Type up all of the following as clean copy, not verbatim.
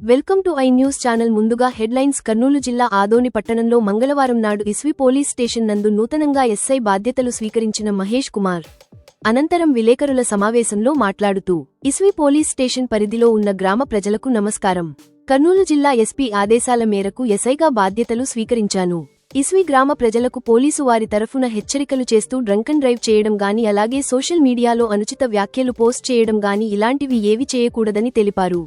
Welcome to I news channel. ముందుగా headlines. Kurnool జిల్లా ఆదోని పట్టణంలో మంగళవారం నాడు ఇస్వి పోలీస్ స్టేషన్ నందు నూతనంగా ఎస్ఐ బాధ్యతలు స్వీకరించిన మహేష్ కుమార్ అనంతరం విలేకరుల సమావేశంలో మాట్లాడుతూ, ఇస్వి పోలీస్ స్టేషన్ పరిధిలో ఉన్న గ్రామ ప్రజలకు నమస్కారం. కర్నూలు జిల్లా ఎస్పీ ఆదేశాల మేరకు ఎస్ఐగా బాధ్యతలు స్వీకరించాను. ఇస్వి గ్రామ ప్రజలకు పోలీసు వారి తరఫున హెచ్చరికలు చేస్తూ డ్రంక్ అండ్ డ్రైవ్ చేయడం గాని, అలాగే సోషల్ మీడియాలో అనుచిత వ్యాఖ్యలు పోస్ట్ చేయడం గాని ఇలాంటివి ఏవి చేయకూడదని తెలిపారు.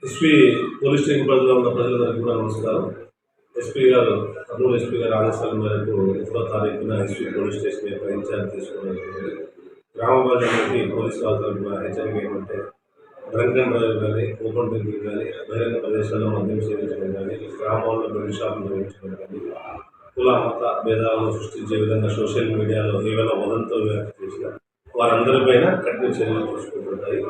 ఎస్పీ పోలీస్ స్టేషన్ పరిధిలో ఉన్న ప్రజలందరికీ కూడా నమస్కారం. ఎస్పీ గారు కర్నూలు ఎస్పీ గారి ఆదేశాల మేరకు 1వ తారీఖున ఎస్పీ పోలీస్ స్టేషన్ యొక్క ఇన్ఛార్జ్ తీసుకోవడం జరిగింది. గ్రామ ప్రజలకి పోలీసు వాళ్ళ తరఫున హెచ్చరిక ఏమంటే, డ్రంక్ అండ్ డ్రైవ్ కానీ, ఓపెన్ డ్రింకింగ్ కానీ, బహిరంగ ప్రదేశాల్లో మద్యం సేవించడం కానీ, గ్రామాల్లో బెల్ట్ షాపులు నిర్వహించడం కానీ, కుల మత భేదాలను సృష్టించే విధంగా సోషల్ మీడియాలో ఏవైనా వదంతో వ్యాప్తి చేసిన వారందరిపైన కఠిన చర్యలు తీసుకుంటుంటాయి.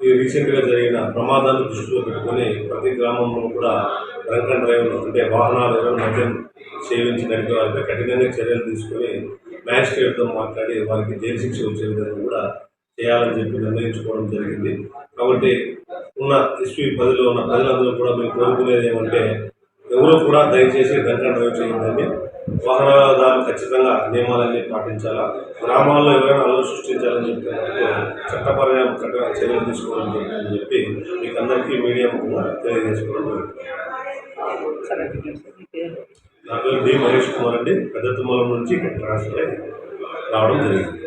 ఈ రీసెంట్గా జరిగిన ప్రమాదాన్ని దృష్టిలో పెట్టుకొని ప్రతి గ్రామంలో కూడా డ్రంక్ అండ్ డ్రైవ్ అంటే వాహనాలు మద్యం సేవించి నడిపే వారిపై కఠినంగా చర్యలు తీసుకొని మ్యాజిస్ట్రేట్తో మాట్లాడి వారికి జైలు శిక్ష వచ్చే విధంగా కూడా చేయాలని చెప్పి నిర్ణయించుకోవడం జరిగింది. కాబట్టి ఉన్న ఎస్పీ పదిలో ఉన్న ప్రజలందరూ కూడా మేము కోరుకునేది ఏమంటే, ఎవరూ కూడా దయచేసి డ్రంక్ అండ్ డ్రైవ్ చేయొద్దండి. వాహనదారులు ఖచ్చితంగా నియమాలన్నీ పాటించాలా. గ్రామాల్లో ఎవరైనా అల్లరి సృష్టించాలని చెప్పి చట్టపరమైన చర్యలు తీసుకోవాలని చెప్పి మీకు అందరికీ మీడియా తెలియజేసుకోవడం జరుగుతుంది. నా పేరు డి మహేష్ కుమార్ అండి. పెద్ద తుమ్మలం నుంచి ట్రాన్స్ఫర్ రావడం జరిగింది.